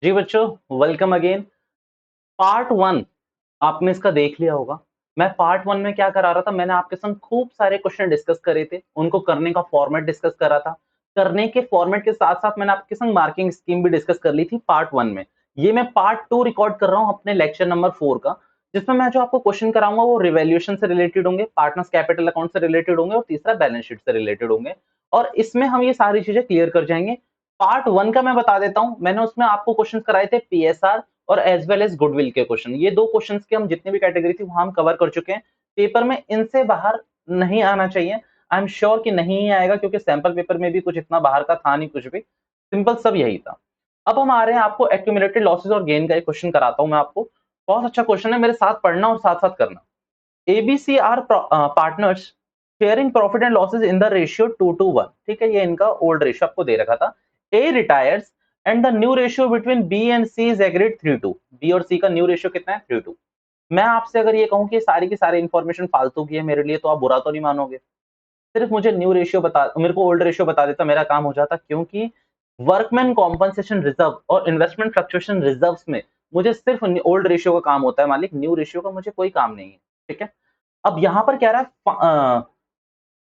जी बच्चों, welcome again. Part one आपने इसका देख लिया होगा। मैं पार्ट वन में क्या करा रहा था, मैंने आपके संग खूब सारे क्वेश्चन डिस्कस करे थे, उनको करने का फॉर्मेट डिस्कस करा था। करने के फॉर्मेट के साथ साथ मैंने आपके संग मार्किंग स्कीम भी डिस्कस कर ली थी पार्ट वन में। ये मैं पार्ट टू रिकॉर्ड कर रहा हूँ अपने लेक्चर नंबर 4 का, जिसमें मैं जो आपको क्वेश्चन कराऊंगा वो रिवैल्यूएशन से रिलेटेड होंगे, पार्टनर्स कैपिटल अकाउंट से रिलेटेड होंगे और तीसरा बैलेंस शीट से रिलेटेड होंगे। और इसमें हम ये सारी चीजें क्लियर कर जाएंगे। पार्ट वन का मैं बता देता हूँ, मैंने उसमें आपको क्वेश्चन कराए थे पीएसआर और एज वेल एज गुडविल के क्वेश्चन। ये दो क्वेश्चंस के हम जितनी भी कैटेगरी थी वहां हम कवर कर चुके हैं। पेपर में इनसे बाहर नहीं आना चाहिए। आई एम श्योर कि नहीं ही आएगा, क्योंकि सैंपल पेपर में भी कुछ इतना बाहर का था नहीं, कुछ भी सिंपल सब यही था। अब हम आ रहे हैं आपको एक्यूमुलेटेड लॉसेस और गेन का एक क्वेश्चन कराता हूं मैं आपको। बहुत अच्छा क्वेश्चन है, मेरे साथ पढ़ना और साथ साथ करना। ABC are partners sharing profit and losses in the ratio 2:1। ठीक है, ये इनका ओल्ड रेशियो आपको दे रखा था। A retires and the new ratio between B and C is agreed 3:2। B और सी का न्यू रेशियो कितना है? 3:2। मैं आपसे अगर ये कहूं कि सारी की सारी इंफॉर्मेशन फालतू की है मेरे लिए, तो आप बुरा तो नहीं मानोगे? सिर्फ मुझे न्यू रेशियो बता, मेरे को ओल्ड रेशियो बता देता, मेरा काम हो जाता। क्योंकि वर्कमैन कॉम्पनसेशन रिजर्व और इन्वेस्टमेंट फ्लक्चुएशन रिजर्व में मुझे सिर्फ ओल्ड रेशियो का काम होता है मालिक, न्यू रेशियो का मुझे कोई काम नहीं है। ठीक है, अब यहां पर क्या रहा है,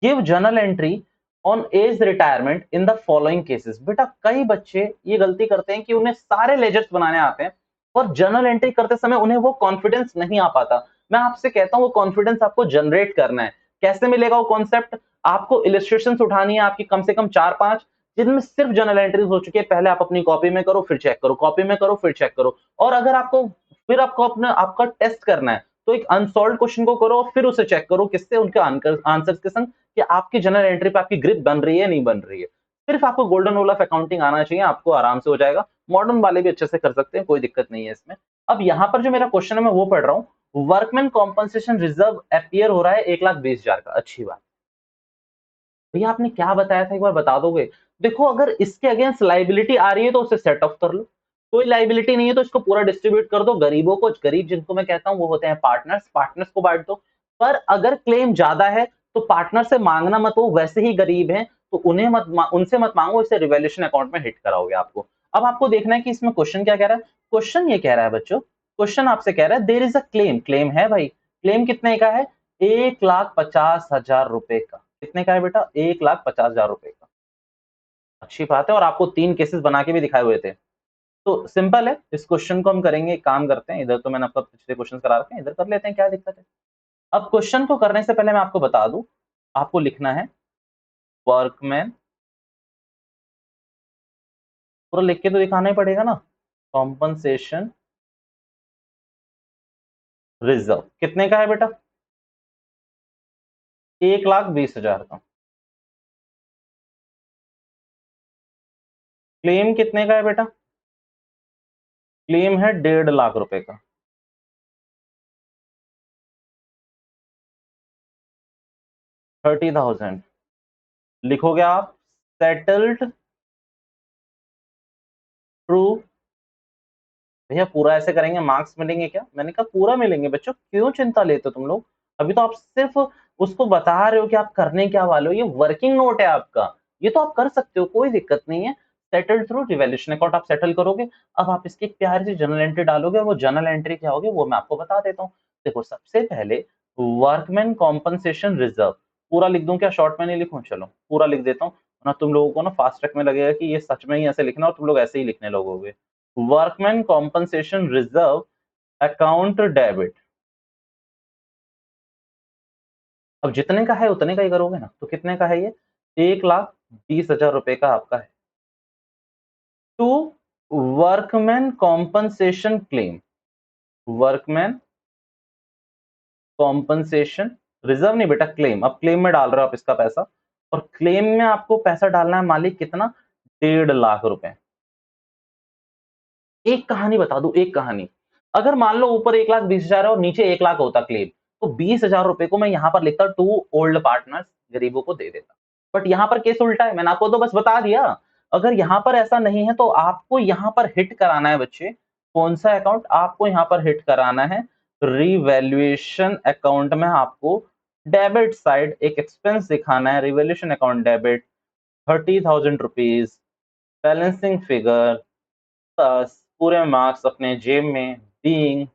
give journal entry on as retirement in the following cases. बेटा कई बच्चे ये गलती करते हैं कि उन्हें सारे लेजर्स बनाने आते हैं और जर्नल एंट्री करते समय उन्हें वो कॉन्फिडेंस नहीं आ पाता। मैं आपसे कहता हूं वो कॉन्फिडेंस आपको जनरेट करना है। कैसे मिलेगा वो कॉन्सेप्ट? आपको इलिस्ट्रेशन उठानी है आपकी कम से कम 4-5, जिनमें सिर्फ जर्नल एंट्रीज हो चुकी है। पहले आप अपनी कॉपी में करो, फिर चेक करो, कॉपी में करो, फिर चेक करो। और अगर आपको फिर आपको अपना आपका टेस्ट करना है, तो एक अनसॉल्व क्वेश्चन को करो, फिर उसे चेक करो किससे, उनके आंसर्स के संग, कि आपकी जनरल एंट्री पे आपकी ग्रिप बन रही है नहीं बन रही है। सिर्फ आपको गोल्डन रूल ऑफ अकाउंटिंग आना चाहिए, आपको आराम से हो जाएगा। मॉडर्न वाले भी अच्छे से कर सकते हैं, कोई दिक्कत नहीं है इसमें। अब यहाँ पर जो मेरा क्वेश्चन है मैं वो पढ़ रहा हूँ। वर्कमैन कॉम्पनसेशन रिजर्व अपीयर हो रहा है 1,20,000 का। अच्छी बात। भैया आपने क्या बताया था, एक बार बता दोगे? देखो अगर इसके अगेंस्ट लाइबिलिटी आ रही है तो उसे सेट ऑफ कर लो। कोई लाइबिलिटी नहीं है तो इसको पूरा डिस्ट्रीब्यूट कर दो गरीबों को। गरीब जिनको मैं कहता हूं वो होते हैं पार्टनर्स, पार्टनर्स को बांट दो। पर अगर क्लेम ज्यादा है तो पार्टनर से मांगना मत, वो वैसे ही गरीब हैं तो उनसे मत मांगो, इसे रिवैल्यूएशन अकाउंट में हिट कराओगे आपको। अब आपको देखना है कि इसमें क्वेश्चन क्या कह रहा है। क्वेश्चन ये कह रहा है बच्चों, क्वेश्चन आपसे कह रहा है there is a claim. Claim है भाई। क्लेम कितने का है? 1,50,000 रुपए का। कितने का है बेटा? 1,50,000 रुपए का। अच्छी बात है, और आपको 3 केसेस बना के भी दिखाए हुए थे। तो सिंपल है, इस क्वेश्चन को हम करेंगे। एक काम करते हैं, इधर तो मैंने आपका पिछले क्वेश्चन करा रखे हैं, इधर कर लेते हैं, क्या दिक्कत है। अब क्वेश्चन को करने से पहले मैं आपको बता दूं, आपको लिखना है वर्कमैन, पूरा लिख के तो दिखाना ही पड़ेगा ना। कॉम्पनसेशन रिजर्व कितने का है बेटा? 1,20,000 का। क्लेम कितने का है बेटा? क्लेम है 1,50,000 रुपए का। 30,000 लिखोगे आप। Settled true. भैया पूरा ऐसे करेंगे मार्क्स मिलेंगे क्या? मैंने कहा पूरा मिलेंगे बच्चों, क्यों चिंता लेते हो तुम लोग? अभी तो आप सिर्फ उसको बता रहे हो कि आप करने क्या वाले हो, ये वर्किंग नोट है आपका। ये तो आप कर सकते हो, कोई दिक्कत नहीं है। सेटल थ्रू रिवैल्यूएशन अकाउंट आप सेटल करोगे। अब आप इसकी एक प्यारी सी जर्नल एंट्री डालोगे, और वो जर्नल एंट्री क्या होगी वो मैं आपको बता देता हूँ। देखो सबसे पहले वर्कमैन कॉम्पनसेशन रिजर्व पूरा लिख दूं क्या, शॉर्ट में नहीं लिखूं? चलो पूरा लिख देता हूँ, ना तुम लोगों को ना फास्ट ट्रैक में लगेगा कि ये सच में ही ऐसे लिखना और तुम लोग ऐसे ही लिखने लगोगे। Workman compensation reserve account debit. अब जितने का है उतने का ही करोगे ना, तो कितने का है ये? 1,20,000 रुपए का आपका है। To workman compensation claim. Workman compensation reserve नहीं बेटा, क्लेम। अब क्लेम में डाल रहे हो आप इसका पैसा, और क्लेम में आपको पैसा डालना है मालिक कितना? 1,50,000 रुपए। एक कहानी बता दूं, एक कहानी। अगर मान लो ऊपर 1,20,000 है और नीचे 1,00,000 होता क्लेम, तो 20,000 रुपए को मैं यहां पर लिखता टू ओल्ड पार्टनर्स, गरीबों को दे देता। बट यहां पर केस उल्टा है, मैंने आपको तो बस बता दिया। अगर यहां पर ऐसा नहीं है तो आपको यहां पर हिट कराना है बच्चे। कौन सा अकाउंट आपको यहां पर हिट कराना है? रिवैल्यूएशन अकाउंट में आपको डेबिट साइड एक एक्सपेंस दिखाना है। Revaluation account debit 30,000 rupees, balancing figure पूरे मार्क्स अपने जेब में। Being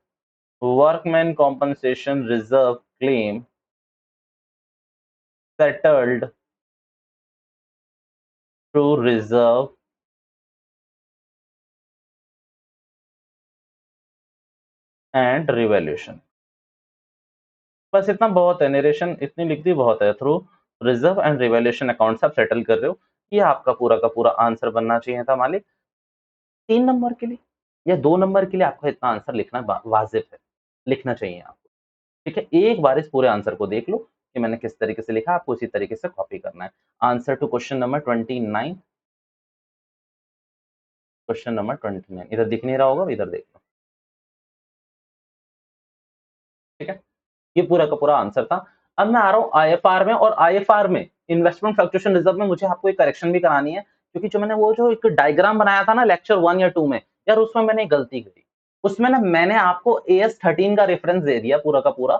workman compensation reserve claim settled through reserve and revaluation. बस इतना बहुत है, नरेशन इतनी लिख दी बहुत है। Through reserve and revaluation accounts आप सेटल कर रहे हो, ये आपका पूरा का पूरा आंसर बनना चाहिए था मालिक। 3 नंबर के लिए या 2 नंबर के लिए आपको इतना आंसर लिखना वाजिब है, लिखना चाहिए आपको। ठीक है, एक बार इस पूरे आंसर को देख लो कि मैंने किस तरीके से लिखा, आपको उसी तरीके से कॉपी करना है। Answer to question number 29, question number 29 इधर दिख नहीं रहा होगा, इधर देख लो। ठीक है, ये पूरा का पूरा आंसर था। अब मैं आ रहा हूँ आईएफआर में, और आईएफआर में इन्वेस्टमेंट फ्लक्चुएशन रिजर्व में मुझे आपको एक करेक्शन भी करानी है, क्योंकि जो मैंने वो जो एक डायग्राम बनाया था ना लेक्चर 1 या 2 में, यार उसमें मैंने एक गलती करी। उसमें ना मैंने आपको एएस 13 का रेफरेंस दे दिया पूरा का पूरा,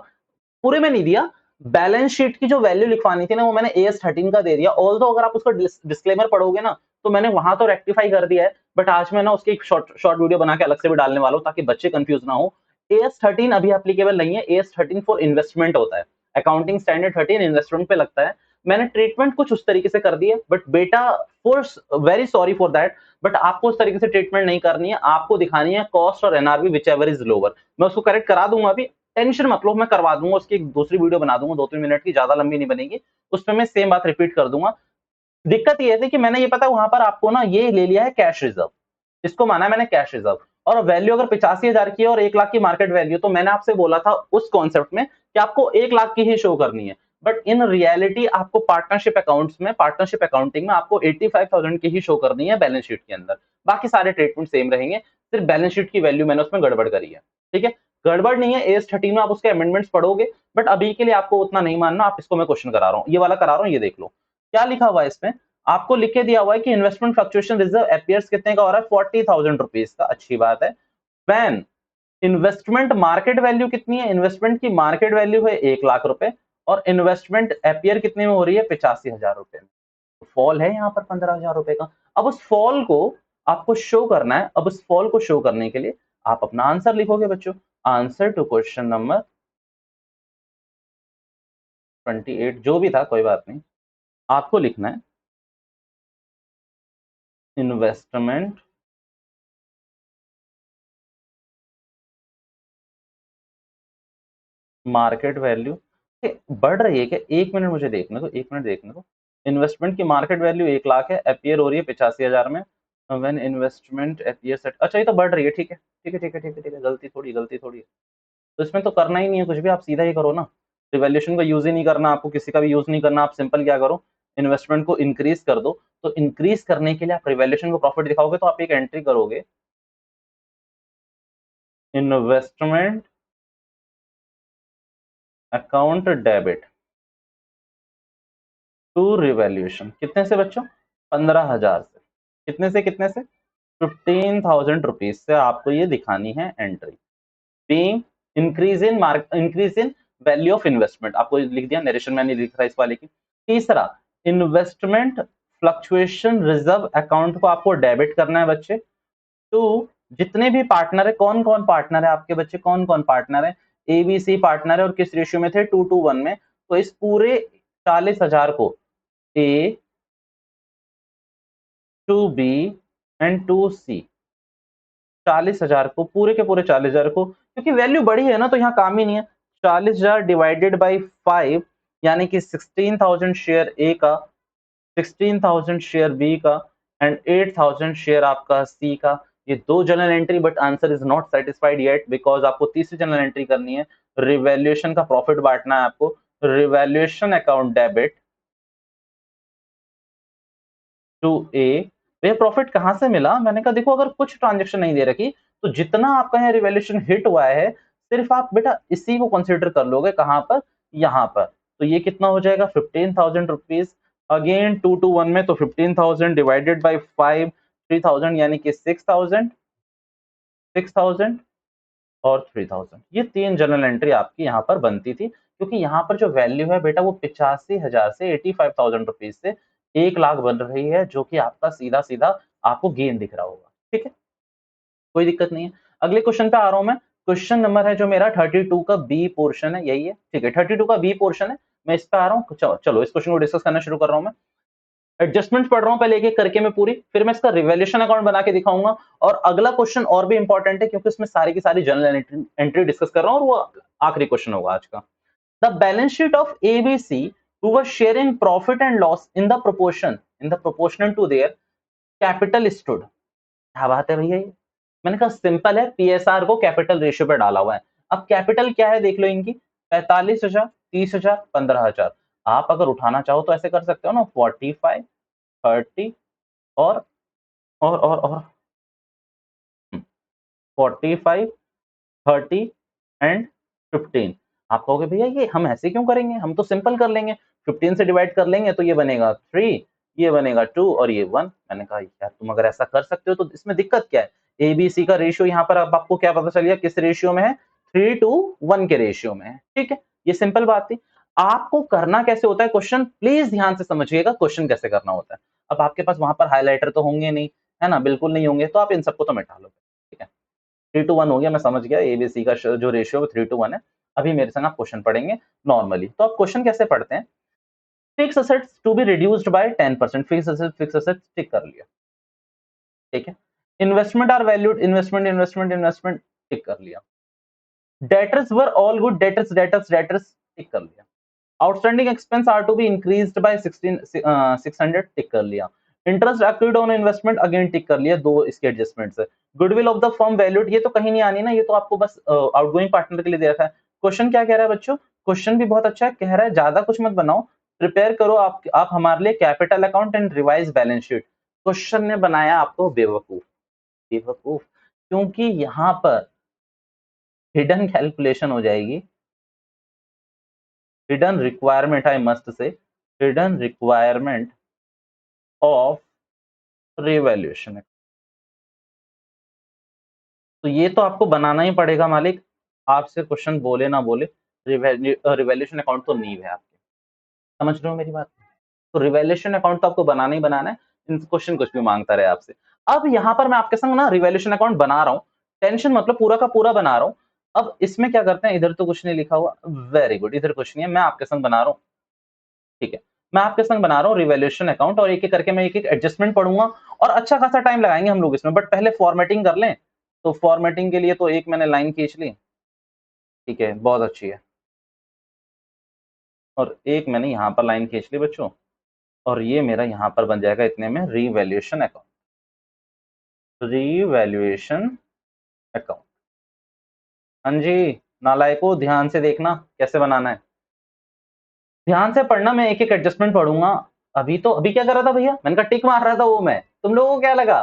पूरे में नहीं दिया। बैलेंस शीट की जो वैल्यू लिखवानी थी ना, वो मैंने एएस 13 का दे दिया। ऑल्दो अगर आप उसका डिस्क्लेमर पढ़ोगे ना, तो मैंने वहां तो रेक्टिफाई कर दिया है, बट आज मैं ना उसकी एक शॉर्ट वीडियो बना के अलग से भी डालने वाला हूँ, ताकि बच्चे कंफ्यूज ना हो। एएस 13 अभी एप्लीकेबल नहीं है, एएस 13 फॉर इन्वेस्टमेंट होता है। अकाउंटिंग स्टैंडर्ड 13 इन्वेस्टमेंट पे लगता है। मैंने ट्रीटमेंट कुछ उस तरीके से कर दी है, बट बेटा force very sorry for that, but आपको उस तरीके से ट्रीटमेंट नहीं करनी है, आपको दिखानी है कॉस्ट और NRB which ever is lower. मैं उसको करेक्ट करा दूंगा अभी, टेंशन मत लो, मैं करवा दूंगा, उसकी एक दूसरी वीडियो बना दूंगा 2-3 मिनट की, ज्यादा लंबी नहीं बनेगी। उसमें मैं सेम बात रिपीट कर दूंगा। दिक्कत ये थी कि मैंने ये पता वहां पर आपको ना ये ले लिया है कैश रिजर्व, इसको माना है मैंने कैश रिजर्व, और वैल्यू अगर 85,000 की है और 1 लाख की मार्केट वैल्यू, तो मैंने आपसे बोला था उस कॉन्सेप्ट में कि आपको 1 लाख की ही शो करनी है। बट इन रियलिटी आपको पार्टनरशिप अकाउंट्स में, पार्टनरशिप अकाउंटिंग में आपको 85,000 की ही शो करनी है बैलेंस शीट के अंदर। बाकी सारे ट्रीटमेंट सेम रहेंगे, सिर्फ बैलेंस शीट की वैल्यू मैंने उसमें गड़बड़ करी है। ठीक है, गड़बड़ नहीं है, एस 13 में आप उसके अमेंडमेंट्स पढ़ोगे, बट अभी के लिए आपको उतना नहीं मानना। आप इसको मैं क्वेश्चन करा रहा हूँ, ये वाला करा रहा हूँ, ये देख लो क्या लिखा हुआ है इसमें। आपको लिख के दिया हुआ है कि इन्वेस्टमेंट फ्लक्चुएशन रिजर्व अपीयर्स कितने का हो रहा है, 40,000 रुपीज का। अच्छी बात है। वैन इन्वेस्टमेंट मार्केट वैल्यू कितनी है, इन्वेस्टमेंट की मार्केट वैल्यू है 1 लाख रुपए, और इन्वेस्टमेंट अपीयर कितने में हो रही है, 85,000 रुपए में। तो फॉल है यहाँ पर 15,000 रुपए का। अब उस फॉल को आपको शो करना है। अब उस फॉल को शो करने के लिए आप अपना आंसर लिखोगे बच्चों। आंसर टू क्वेश्चन नंबर 28 जो भी था, कोई बात नहीं, आपको लिखना है इन्वेस्टमेंट मार्केट वैल्यू बढ़ रही है क्या, 1 मिनट मुझे देखने को, 1 मिनट देखने को। इन्वेस्टमेंट की मार्केट वैल्यू 1 लाख है, अपीयर हो रही है 85,000 में। व्हेन इन्वेस्टमेंट अपीयर सेट, अच्छा ये तो बढ़ रही है, ठीक है ठीक है ठीक है ठीक है ठीक है, गलती थोड़ी, गलती थोड़ी। तो इसमें तो करना ही नहीं है कुछ भी, आप सीधा ही करो ना। रिवैल्यूएशन का यूज ही नहीं करना आपको, किसी का भी यूज नहीं करना। आप सिंपल क्या करो, इन्वेस्टमेंट को इंक्रीज कर दो। तो इंक्रीज करने के लिए आप रिवैल्यूएशन को प्रॉफिट दिखाओगे, तो आप एक एंट्री करोगे, investment account debit to revaluation. कितने से बच्चों, 15,000 से। कितने से कितने से, 15,000 रुपीज से आपको ये दिखानी है entry. Being increase in value of investment, आपको लिख दिया, नरेशन में नहीं लिख रहा इस वाले की। तीसरा, इन्वेस्टमेंट फ्लक्चुएशन रिजर्व अकाउंट को आपको डेबिट करना है बच्चे। टू, जितने भी पार्टनर है, कौन कौन पार्टनर है आपके बच्चे, कौन कौन पार्टनर है, एबीसी पार्टनर है, और किस रेशियो में थे, 2:1 में। तो इस पूरे 40,000 को ए, टू बी एंड टू सी, 40,000 को, पूरे के पूरे 40,000 को, क्योंकि वैल्यू बड़ी है ना, तो यहाँ काम ही नहीं है। 40,000 डिवाइडेड बाई 5, यानी कि 16,000 शेयर ए का, 16,000 शेयर बी का, एंड 8,000 शेयर आपका सी का। ये दो general entry, but answer is not satisfied yet, because आपको तीसरी जनरल एंट्री करनी है। रिवैल्यूएशन का प्रॉफिट बांटना है आपको। रिवैल्यूएशन अकाउंट डेबिट टू ए। ये प्रॉफिट कहां से मिला, मैंने कहा देखो, अगर कुछ ट्रांजेक्शन नहीं दे रखी, तो जितना आपका यहाँ रिवैल्यूएशन हिट हुआ है, सिर्फ आप बेटा इसी को कंसिडर कर लोगे। कहां पर, यहाँ पर। तो ये कितना हो जाएगा, 15,000 रुपीज। अगेन 2:1 में, तो 15,000 डिवाइडेड बाई 5, 3,000, यानी कि 6,000, 6,000 और 3,000। ये तीन जनरल एंट्री आपकी यहाँ पर बनती थी, क्योंकि यहाँ पर जो वैल्यू है बेटा, वो 85,000 से 85,000 रुपीज से 1 लाख बन रही है, जो कि आपका सीधा सीधा आपको गेन दिख रहा होगा। ठीक है, कोई दिक्कत नहीं है। अगले क्वेश्चन पे आ रहा हूं मैं। क्वेश्चन नंबर है जो मेरा 32 का बी पोर्शन है, यही है, ठीक है। 32 का बी पोर्शन है, मैं इस पे आ रहा हूँ। चलो इस क्वेश्चन को डिस्कस करना शुरू कर रहा हूँ मैं। एडजस्टमेंट पढ़ रहा हूँ पहले एक एक करके मैं पूरी, फिर मैं इसका रिवैल्यूएशन अकाउंट बना के दिखाऊंगा। और अगला क्वेश्चन और भी इंपॉर्टेंट है क्योंकि इसमें सारी की सारी जनरल एंट्री डिस्कस कर रहा हूँ और वो आखिरी क्वेश्चन होगा आज का। The balance sheet of ABC who was sharing profit and loss in the proportion to their capital stood। क्या बात है भैया, ये मैंने कहा सिंपल है, पीएसआर को कैपिटल रेशियो पे डाला हुआ है। अब कैपिटल क्या है देख लो इनकी, 45,000, 30,000, 15,000। आप अगर उठाना चाहो तो ऐसे कर सकते हो ना, 45, 30 और 45, 30 एंड 15। आप कहोगे भैया ये हम ऐसे क्यों करेंगे, हम तो सिंपल कर लेंगे, 15 से डिवाइड कर लेंगे तो ये बनेगा 3, ये बनेगा 2 और ये 1। मैंने कहा यार तुम अगर ऐसा कर सकते हो तो इसमें दिक्कत क्या है। एबीसी का रेशियो यहाँ पर अब आपको क्या पता चल गया किस रेशियो में है, 3:1 के रेशियो में है, ठीक है। ये सिंपल बात थी। आपको करना कैसे होता है क्वेश्चन, प्लीज ध्यान से समझिएगा क्वेश्चन कैसे करना होता है। अब आपके पास वहां पर हाईलाइटर तो होंगे नहीं, है ना, बिल्कुल नहीं होंगे, तो आप इन सबको तो मिटा लो, ठीक है। 3:1 हो गया, मैं समझ गया एबीसी का जो रेशियो है 3:1 है। अभी मेरे संग आप क्वेश्चन पढ़ेंगे नॉर्मली। तो आप क्वेश्चन कैसे पढ़ते हैं, fixed assets to be reduced by 10%। Fixed assets tick कर लिया, ठीक है। Investment are valued, investment tick कर लिया। Debtors were all good, debtors tick कर लिया। Outstanding expense are to be increased by 600 tick कर लिया। Interest accrued on investment again tick कर लिया, दो इसके एडजस्टमेंट्स है। Goodwill of the firm valued, ये तो कहीं नहीं आनी ना, ये तो आपको बस आउटगोइंग पार्टनर के लिए दे रखा है। क्वेश्चन क्या कह रहा है बच्चों, क्वेश्चन भी बहुत अच्छा है, कह रहा है ज्यादा कुछ मत बनाओ, प्रिपेयर करो आप हमारे लिए capital account and revise balance sheet. Question ने बनाया आपको बेवकूफ, बेवकूफ, क्योंकि यहाँ पर हिडन कैलकुलेशन हो जाएगी, hidden requirement, I must say hidden requirement of revaluation. तो ये तो आपको बनाना ही पड़ेगा मालिक, आपसे क्वेश्चन बोले ना बोले। रिवैल्यूएशन अकाउंट तो नींव है आपके, समझ रहे हो मेरी बात। तो रिवैल्यूएशन अकाउंट तो आपको बनाना ही बनाना है, इन क्वेश्चन कुछ भी मांगता रहे आपसे। अब यहाँ पर मैं आपके संग ना रिवैल्यूएशन अकाउंट बना रहा हूँ, टेंशन मतलब पूरा का पूरा बना रहा हूँ। अब इसमें क्या करते हैं, इधर तो कुछ नहीं लिखा हुआ, वेरी गुड, इधर कुछ नहीं है, मैं आपके संग बना रहा हूँ, ठीक है। मैं आपके संग बना रहा हूँ रिवैल्यूएशन अकाउंट, और एक एक करके मैं एक एक एडजस्टमेंट पढ़ूंगा, और अच्छा खासा टाइम लगाएंगे हम लोग इसमें, बट पहले फॉर्मेटिंग कर लें। तो फॉर्मेटिंग के लिए तो एक मैंने लाइन खींच ली, ठीक है, बहुत अच्छी है, और एक मैंने यहाँ पर लाइन खींच ली बच्चों, और ये मेरा यहाँ पर बन जाएगा इतने में रिवैल्यूएशन अकाउंट, रिवैल्यूएशन अकाउंट। हाँ जी, नालायको ध्यान से देखना कैसे बनाना है, ध्यान से पढ़ना, मैं एक एक एडजस्टमेंट पढ़ूंगा। अभी क्या कर रहा था भैया, मैंने कहा टिक मार रहा था वो, मैं तुम लोगों को क्या लगा।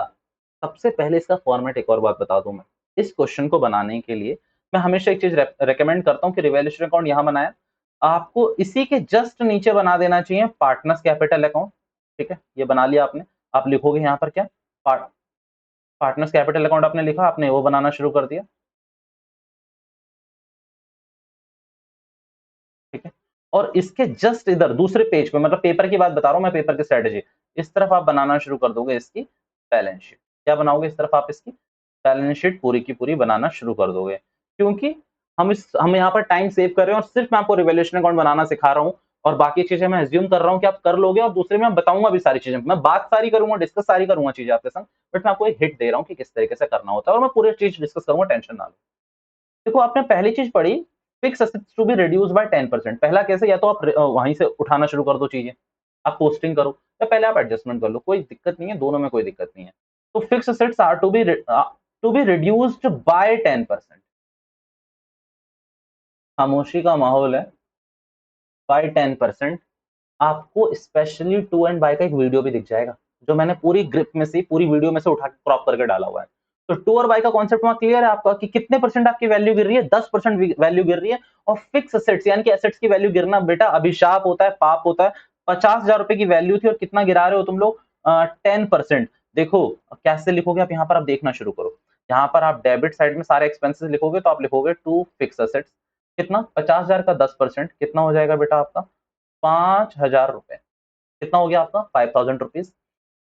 सबसे पहले इसका फॉर्मेट एक और बात बता दूं मैं, इस क्वेश्चन को बनाने के लिए मैं हमेशा एक चीज रेकमेंड करता हूं कि रिवैल्यूएशन अकाउंट यहां बनाया, आपको इसी के जस्ट नीचे बना देना चाहिए पार्टनर्स कैपिटल अकाउंट, ठीक है। ये बना लिया आपने, आप लिखोगे यहाँ पर क्या, पार्टनर्स कैपिटल अकाउंट आपने लिखा, आपने वो बनाना शुरू कर दिया, ठीक है। और इसके जस्ट इधर दूसरे पेज पे, मतलब पेपर की बात बता रहा हूं मैं, पेपर की स्ट्रेटेजी, इस तरफ आप बनाना शुरू कर दोगे इसकी बैलेंस शीट। क्या बनाओगे इस तरफ आप, इसकी बैलेंस शीट पूरी की पूरी बनाना शुरू कर दोगे, क्योंकि हम यहाँ पर टाइम सेव कर रहे हैं, और सिर्फ मैं आपको रिवैल्यूएशन अकाउंट बनाना सिखा रहा हूँ, और बाकी चीजें मैं एज्यूम कर रहा हूँ कि आप कर लोगे, और दूसरे में बताऊंगा भी सारी चीजें, मैं बात सारी करूंगा, डिस्कस सारी करूंगा चीजें आपके संग, बट मैं आपको एक हिट दे रहा हूँ कि किस तरीके से करना होता है, और मैं पूरी चीज डिस्कस करूंगा, टेंशन ना लो। देखो आपने पहली चीज पढ़ी, fix assets to be reduce by 10%। पहला कैसे, या तो आप वहीं से उठाना शुरू कर दो चीजें, आप पोस्टिंग करो, या पहले आप एडजस्टमेंट कर लो, कोई दिक्कत नहीं है, दोनों में कोई दिक्कत नहीं है। तो fix assets are to be reduced by 10%, खामोशी का माहौल है, बाय 10%। आपको स्पेशली टू एंड बाय का एक वीडियो भी दिख जाएगा, जो मैंने पूरी ग्रिप में से, पूरी वीडियो में से उठा के क्रॉप करके डाला हुआ है। तो टू और बाय का कॉन्सेप्ट वहां क्लियर है आपका, कि कितने परसेंट आपकी वैल्यू गिर रही है, 10% वैल्यू गिर रही है। और फिक्स असेट्स यानी कि एसेट्स की वैल्यू गिरना बेटा अभिशाप होता है, पाप होता है। 50,000 रुपए की वैल्यू थी और कितना गिरा रहे हो तुम लोग, 10%। देखो कैसे लिखोगे आप, यहाँ पर आप देखना शुरू करो, यहाँ पर आप डेबिट साइड में सारे एक्सपेंसेस लिखोगे, तो आप लिखोगे टू फिक्स असेट्स, कितना, 50,000 का 10% कितना हो जाएगा बेटा आपका, 5,000 रुपए। कितना हो गया आपका, 5,000 रुपीज।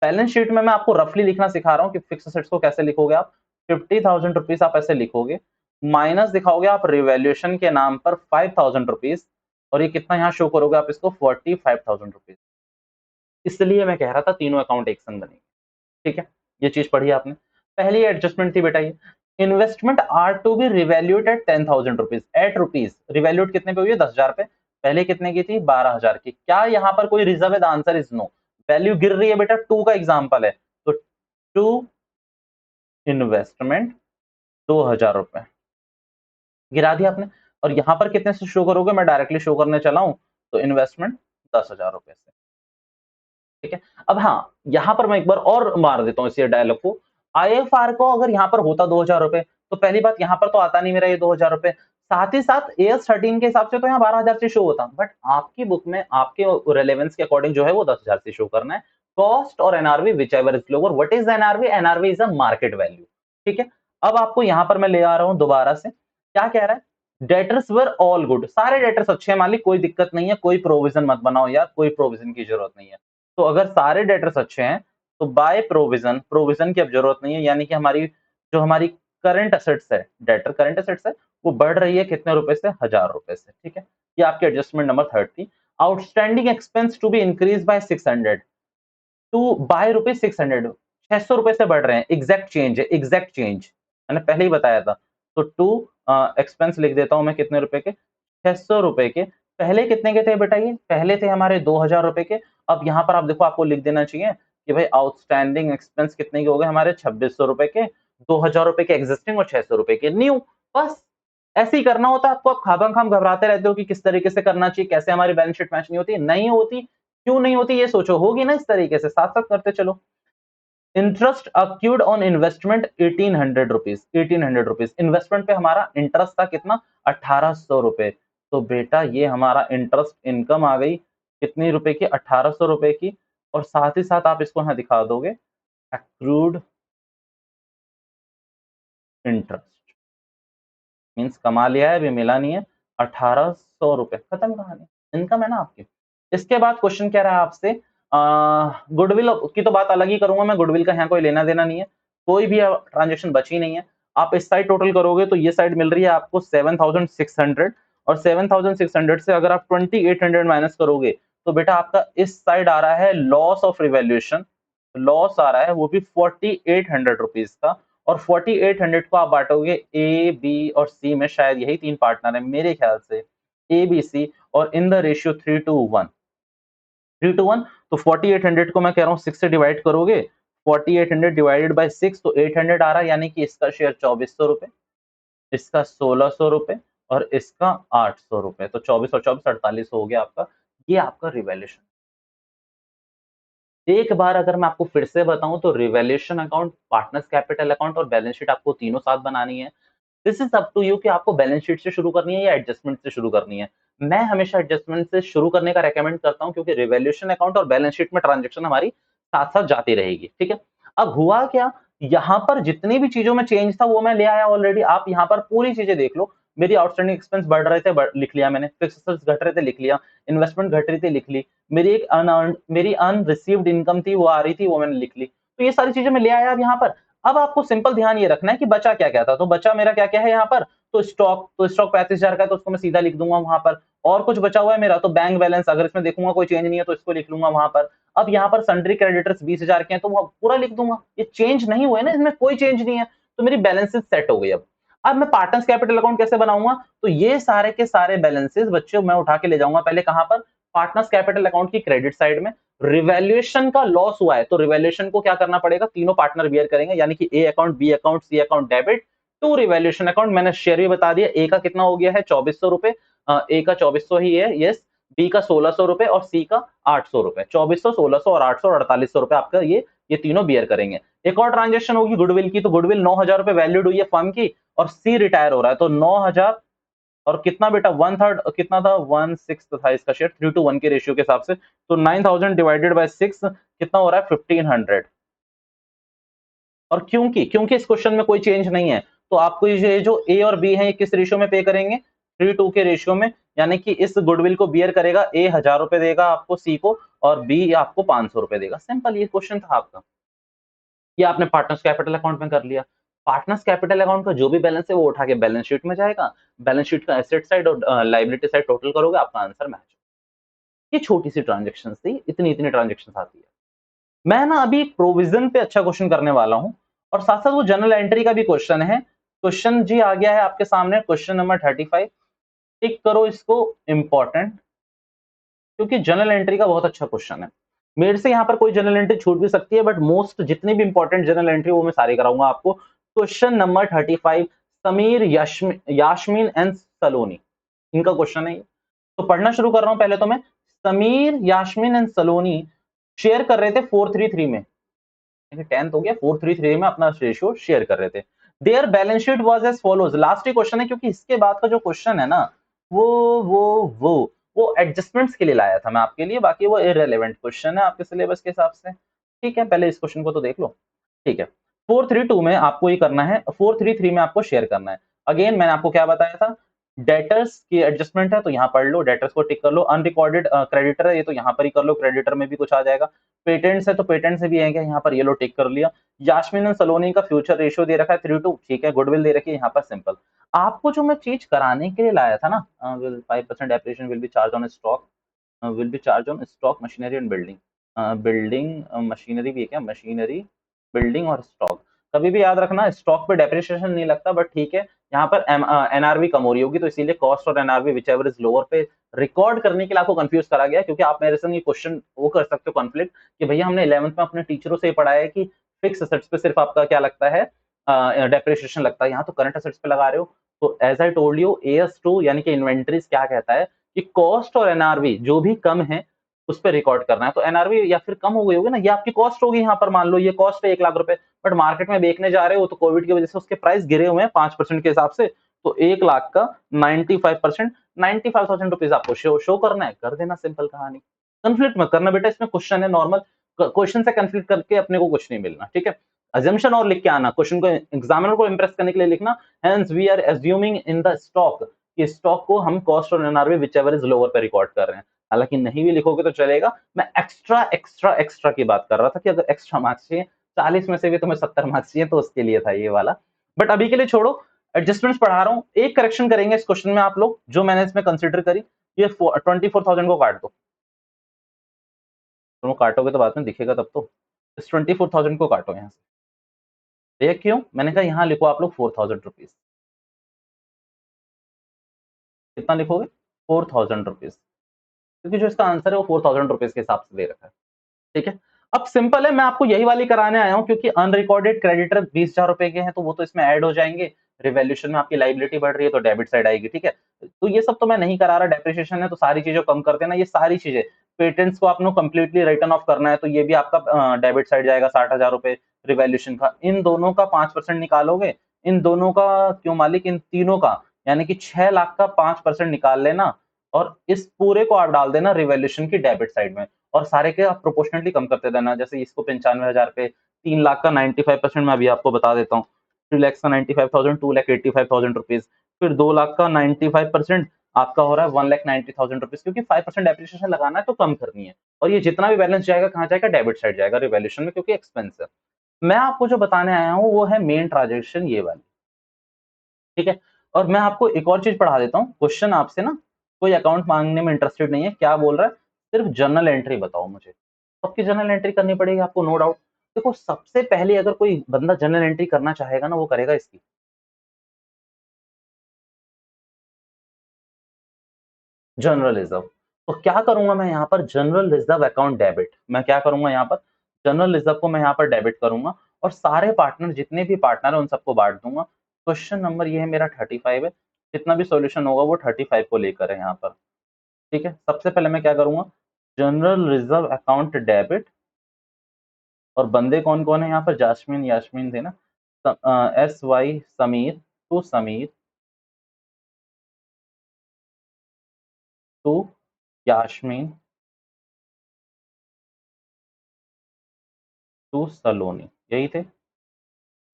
बैलेंस शीट में मैं आपको रफली लिखना सिखा रहा हूँ कि फिक्स असेट्स को कैसे लिखोगे आप, 50,000 रुपीज आप ऐसे लिखोगे, माइनस दिखाओगे आप रिवैल्यूएशन के नाम पर 5,000 रुपीज, और ये कितना यहाँ शो करोगे आप इसको 45,000 रुपीज। इसलिए मैं कह रहा था तीनों अकाउंट एक संग बनेंगे। ठीक है, ये चीज पढ़ी आपने। पहली एडजस्टमेंट थी बेटा ये, investment are to be revalued at 10,000 rupees, at rupees revalued कितने पे हुई है, 10,000 पे। पहले कितने की थी, 12,000 की। क्या यहाँ पर कोई रिजर्व है, the answer is no. Value गिर रही है बेटा, टू का एग्जाम्पल है, तो टू इन्वेस्टमेंट 2,000 रुपए गिरा दिया आपने। और यहां पर कितने से शो करोगे, मैं डायरेक्टली शो करने चला हूं, तो इन्वेस्टमेंट 10,000 रुपए से। ठीक है, अब हाँ, यहां पर मैं एक बार और मार देता हूँ इसी डायलॉग को। आईएफआर को अगर यहां पर होता 2,000 रुपए, तो पहली बात यहां पर तो आता नहीं मेरा ये 2,000 रुपए, साथ ही साथ AS13 के हिसाब से तो यहाँ 12,000 से शो होता, बट आपकी बुक में आपके रेलेवेंस के अकॉर्डिंग जो है वो 10,000 से शो करना है। कॉस्ट और NRV which ever is lower. What is NRV, NRV is a market value. ठीक है, अब आपको यहां पर मैं ले आ रहा हूं दोबारा से, क्या कह रहा है, डेटर्स वर ऑल गुड, सारे डेटर्स अच्छे हैं मालिक, कोई दिक्कत नहीं है, कोई प्रोविजन मत बनाओ यार, कोई प्रोविजन की जरूरत नहीं है। तो अगर सारे डेटर्स अच्छे हैं, तो बाय प्रोविजन, प्रोविजन की अब जरूरत नहीं है, यानी कि हमारी करंट असेट्स है, डेटर करंट असेट्स है, वो बढ़ रही है कितने रुपए से, 1,000 रुपए से। ठीक है, ये आपकी एडजस्टमेंट नंबर 3 थी। Outstanding expense to be increase by 600 to by rupees 600, 600 रुपए से बढ़ रहे हैं, एग्जैक्ट चेंज है, एग्जैक्ट चेंज मैंने पहले ही बताया था। तो टू एक्सपेंस लिख देता हूं मैं कितने रुपए के, 600 रुपए के। पहले कितने के थे बेटा, ये पहले थे हमारे 2,000 रुपए के। अब यहाँ पर आप देखो, आपको लिख देना चाहिए कि भाई आउटस्टैंडिंग एक्सपेंस कितने के हो गए हमारे, 2,600 रुपए के, 2,000 रुपए के एग्जिस्टिंग और 600 रुपए के न्यू। बस ऐसे ही करना होता है आपको। आप खाबम खाम घबराते रहते हो कि किस तरीके से करना चाहिए, कैसे हमारी बैलेंस शीट मैच नहीं होती, नहीं होती। क्यों नहीं होती ये सोचो, होगी ना इस तरीके से, साथ साथ करते चलो। Interest accrued on investment 1,800 rupees, 1,800 rupees investment पे हमारा इंटरेस्ट था कितना, 1,800 रुपए। तो बेटा ये हमारा इंटरेस्ट इनकम आ गई कितनी रुपए की, 1,800 रुपए की। और साथ ही साथ आप इसको यहां दिखा दोगे, एक्रूड इंटरेस्ट, मीन्स कमा लिया है, अभी मिला नहीं है, 1,800 रुपए, खत्म कहानी, इनकम है ना आपकी। इसके बाद क्वेश्चन कह रहा है आपसे, गुडविल की तो बात अलग ही करूंगा मैं, गुडविल का यहाँ कोई लेना देना नहीं है, कोई भी ट्रांजेक्शन बची नहीं है। आप इस साइड टोटल करोगे तो ये साइड मिल रही है आपको 7,600, और 7,600 से अगर आप 2,800 माइनस करोगे, तो बेटा आपका इस साइड आ रहा है लॉस ऑफ रिवैल्यूएशन, लॉस आ रहा है वो भी 4,800 रुपीज का। और 4,800 को आप बांटोगे ए बी और सी में, शायद यही तीन पार्टनर है मेरे ख्याल से, ए बी सी, और इन द रेशियो 3:1, 3:1। तो 4,800 को मैं कह रहा हूँ 6 से डिवाइड करोगे, 4,800 डिवाइडेड बाय 6, तो 800 आ रहा है, यानी कि इसका शेयर 2,400 रुपए, इसका 1,600 रुपए, और इसका 800 रुपए। तो 24 और 24 48 हो गया आपका, ये आपका रिवैल्यूएशन। एक बार अगर मैं आपको फिर से बताऊं, तो revaluation account, partners capital account और बैलेंस शीट आपको तीनों साथ बनानी है। This is up to you कि आपको बैलेंस शीट से शुरू करनी है या एडजस्टमेंट से शुरू करनी है। मैं हमेशा एडजस्टमेंट से शुरू करने का रेकमेंड करता हूं, क्योंकि रिवैल्यूएशन अकाउंट और बैलेंस शीट में ट्रांजैक्शन हमारी साथ साथ जाती रहेगी। ठीक है, अब हुआ क्या, यहाँ पर जितनी भी चीजों में चेंज था वो मैं ले आया ऑलरेडी। आप यहाँ पर पूरी चीजें देख लो, मेरी आउटस्टैंडिंग एक्सपेंस बढ़ रहे थे, लिख लिया मैंने, फिक्स एसेट्स घट रहे थे, लिख लिया, इन्वेस्टमेंट घट रही थी, लिख ली, मेरी एक मेरी अनरिसीव्ड इनकम थी वो आ रही थी, वो मैंने लिख ली। तो ये सारी चीजें मैं ले आया अब यहाँ पर। अब आपको सिंपल ध्यान ये रखना है कि बचा क्या क्या था। तो बचा मेरा क्या क्या है यहाँ पर, तो स्टॉक, 35,000 का है, तो उसको मैं सीधा लिख दूंगा वहां पर। और कुछ बचा हुआ है मेरा, तो बैंक बैलेंस, अगर इसमें देखूंगा कोई चेंज नहीं है तो इसको लिख लूंगा वहां पर। अब यहाँ पर सन्ड्री क्रेडिटर्स 20,000 के हैं, तो वो पूरा लिख दूंगा, ये चेंज नहीं हुए ना, इसमें कोई चेंज नहीं है, तो मेरी बैलेंसेस सेट हो गई। अब मैं पार्टनर्स कैपिटल अकाउंट कैसे बनाऊंगा, तो ये सारे के सारे बैलेंसेस बच्चों मैं उठा के ले जाऊंगा पहले कहां पर, पार्टनर्स कैपिटल अकाउंट की क्रेडिट साइड में। रिवैल्यूएशन का लॉस हुआ है, तो रिवैल्यूएशन को क्या करना पड़ेगा, तीनों पार्टनर बियर करेंगे, यानी कि A account, B account, C account debit to revaluation account. मैंने शेयर भी बता दिया, ए का कितना हो गया है, 2,400 रुपए, ए का 2,400 ही है, यस, बी का 1,600 रुपए और सी का 800 रुपए, 2,400, 1,600 और 800 और 4,800 रुपए आपका ये तीनों बियर करेंगे। एक और ट्रांजेक्शन होगी गुडविल की, तो गुडविल 9,000 रुपए वैल्यूड हुई है फर्म की, और सी रिटायर हो रहा है, तो 9,000 और कितना बेटा, 1/3 कितना था, 1/6 था इसका शेयर, 3:1 के रेशियो के हिसाब से। तो 9,000 डिवाइडेड बाय 6 कितना हो रहा है, 1,500। और क्योंकि क्योंकि इस क्वेश्चन में कोई चेंज नहीं है, तो आपको ये जो ए और बी है, ये किस रेशियो में पे करेंगे, 3:2 के रेशियो में। यानी कि इस गुडविल को बियर करेगा, ए 1,000 रुपए देगा आपको सी को, और बी आपको 500 रुपए देगा। सिंपल ये क्वेश्चन था आपका, ये आपने पार्टनर्स कैपिटल अकाउंट में कर लिया। पार्टनर्स कैपिटल अकाउंट का जो भी बैलेंस है वो उठा के बैलेंस शीट में जाएगा, बैलेंस शीट का एसेट साइड और लाइबिलिटी साइड टोटल करोगे, आपका आंसर मैच। ये छोटी सी ट्रांजेक्शन थी, इतनी इतनी ट्रांजेक्शन आती है। मैं ना अभी प्रोविजन पे अच्छा क्वेश्चन करने वाला हूं, और साथ साथ वो जनरल एंट्री का भी क्वेश्चन है। क्वेश्चन जी आ गया है आपके सामने, क्वेश्चन नंबर 35। टिक करो इसको इंपॉर्टेंट, क्योंकि जनरल एंट्री का बहुत अच्छा क्वेश्चन है। मेरे से यहाँ पर कोई जनरल एंट्री छूट भी सकती है, बट मोस्ट जितनी भी इंपॉर्टेंट जनरल एंट्री वो मैं सारी कराऊंगा आपको। Question number 35, Sameer Yasmin and Saloni, इनका क्वेश्चन है ये। तो पढ़ना शुरू कर रहा हूं। पहले तो मैं, समीर यास्मीन एंड सलोनी शेयर कर रहे थे 433 में, 10th हो गया, 433 में अपना रेशियो शेयर कर रहे थे। Their balance sheet was as follows, last ही क्वेश्चन है, क्योंकि इसके बाद का जो क्वेश्चन है ना, वो वो वो वो एडजस्टमेंट्स के लिए लाया था मैं आपके लिए, बाकी वो इररिलेवेंट क्वेश्चन है आपके सिलेबस के हिसाब से। ठीक है, पहले इस क्वेश्चन को तो देख लो। ठीक है, 432 में आपको ये करना है, 433 में आपको शेयर करना है। अगेन मैंने आपको क्या बताया था, डेटर्स की एडजस्टमेंट है तो यहाँ पढ़ लो, डेटर्स को टिक कर लो। अनरिकॉर्डेड क्रेडिटर है ये तो यहाँ पर ही कर लो, क्रेडिटर में भी कुछ आ जाएगा। पेटेंट्स है तो पेटेंट से भी है क्या, यहाँ पर ये लो टिक कर लिया। यास्मीन एंड सलोनी का फ्यूचर रेशियो दे रखा है 3:2, ठीक है। गुडविल दे रखी है यहाँ पर, सिंपल। आपको जो मैं चीज कराने के लिए लाया था ना, will 5% depreciation will be charge on stock, will be charge on stock machinery and building, building machinery भी है क्या, मशीनरी बिल्डिंग और स्टॉक। कभी भी याद रखना, स्टॉक पे डेप्रिसिएशन नहीं लगता, बट ठीक है। यहाँ पर एनआरवी कम हो रही होगी तो इसीलिए कॉस्ट और NRV which ever is lower पे रिकॉर्ड करने के लिए आपको कंफ्यूज करा गया, क्योंकि आप मेरे संग ये क्वेश्चन वो कर सकते हो कॉन्फ्लिक्ट, कि भैया हमने 11th में अपने टीचरों से पढ़ा है कि फिक्स असेट्स पे सिर्फ आपका क्या लगता है, डेप्रिसिएशन लगता है, यहाँ तो करंट असेट्स पे लगा रहे हो। तो as I told you, AS2 यानी कि इन्वेंट्रीज क्या कहता है कि कॉस्ट और एनआरवी जो भी कम है उस पर रिकॉर्ड करना है। तो एनआरवी या फिर कम हो गई होगी ना, ये आपकी कॉस्ट होगी। यहाँ पर मान लो ये कॉस्ट है 1 लाख रुपए, बट मार्केट में बेचने जा रहे हो तो कोविड की वजह से उसके प्राइस गिरे हुए हैं 5% के हिसाब से, तो 1 लाख का 95%, 95,000 रुपीज आपको शो करना है, कर देना, सिंपल कहानी। कंफ्लिक्ट मत करना बेटा, इसमें क्वेश्चन है नॉर्मल, क्वेश्चन से कंफ्लिक्ट करके अपने को कुछ नहीं मिलना, ठीक है। अजम्पशन और लिख के आना, क्वेश्चन को एग्जामिनर को इंप्रेस करने के लिए लिखना, hence we are assuming in the stock, कि स्टॉक को हम कॉस्ट और एनआरवी विचएवर इज लोअर पे रिकॉर्ड कर रहे हैं। हालांकि नहीं भी लिखोगे तो चलेगा, मैं एक्स्ट्रा एक्स्ट्रा एक्स्ट्रा की बात कर रहा था कि अगर एक्स्ट्रा मार्क्स चाहिए, 40 में से भी तुम्हें 70 मार्क्स चाहिए, तो उसके लिए था ये वाला। बट अभी के लिए छोड़ो, एडजस्टमेंट्स पढ़ा रहा हूँ। एक करेक्शन करेंगे इस क्वेश्चन में आप लोग, जो मैंने इसमें कंसिडर करी, ये 24,000 को काट दो। दोनों काटोगे तो बाद में दिखेगा तब तो, इस 24,000 को काटो यहाँ से। ये क्यों, मैंने कहा यहाँ लिखो आप लोग 4,000 रुपीज। कितना लिखोगे, 4,000 रुपीज, क्योंकि जो इसका आंसर है वो 4,000 रुपीज के हिसाब से दे रखा है, ठीक है। अब सिंपल है, मैं आपको यही वाली कराने आया हूं, क्योंकि अनरिकॉर्डेड क्रेडिटर 20,000 रुपए के हैं तो वो तो इसमें ऐड हो जाएंगे। रिवैल्यूएशन में आपकी लाइबिलिटी बढ़ रही है तो डेबिट साइड आएगी, ठीक है। तो ये सब तो मैं नहीं करा रहा, डेप्रिसिएशन है तो सारी चीजें कम कर देना, ये सारी चीजें। पेटेंट्स को आपने कंप्लीटली रिटर्न ऑफ करना है तो ये भी आपका डेबिट साइड जाएगा 60,000 रुपए रिवैल्यूएशन का। इन दोनों का 5% निकालोगे, इन दोनों का क्यों मालिक, इन तीनों का, यानी कि 6 लाख का 5% निकाल लेना, और इस पूरे को आप डाल देना रिवैल्यूएशन की डेबिट साइड में, और सारे के आप प्रोपोर्शनली कम करते देना। जैसे इसको 95,000 पे, 3 लाख का 95% मैं अभी आपको बता देता हूँ, 3 lakhs का 95,000, 2,85,000 रुपीज, फिर 2 लाख का 95% आपका हो रहा है 1,90,000 रुपीज, क्योंकि 5% डेप्रिसिएशन लगाना है तो कम करनी है। और ये जितना भी बैलेंस जाएगा कहाँ जाएगा, डेबिट साइड जाएगा रिवैल्यूएशन में, क्योंकि एक्सपेंस है। मैं आपको जो बताने आया हूँ वो है मेन ट्रांजेक्शन ये वाली, ठीक है। और मैं आपको एक और चीज पढ़ा देता हूँ, क्वेश्चन आपसे ना कोई अकाउंट मांगने में इंटरेस्टेड नहीं है, क्या बोल रहा है, सिर्फ जर्नल एंट्री बताओ मुझे। सबकी जर्नल एंट्री करनी पड़ेगी आपको, नो डाउट। देखो सबसे पहले अगर कोई बंदा जर्नल एंट्री करना चाहेगा ना, वो करेगा इसकी, जनरल रिजर्व। तो क्या करूंगा मैं यहाँ पर, जनरल रिजर्व अकाउंट डेबिट, मैं क्या करूंगा यहाँ पर, जनरल रिजर्व को मैं यहाँ पर डेबिट करूंगा, और सारे पार्टनर जितने भी पार्टनर है उन सबको बांट दूंगा। क्वेश्चन नंबर ये है मेरा 35 है, जितना भी सॉल्यूशन होगा वो 35 को लेकर है यहाँ पर, ठीक है। सबसे पहले मैं क्या करूंगा, जनरल रिजर्व अकाउंट डेबिट, और बंदे कौन कौन है यहाँ पर, जास्मीन यास्मीन थे ना, SY Sameer, to Sameer, to Yasmin, to Saloni, यही थे।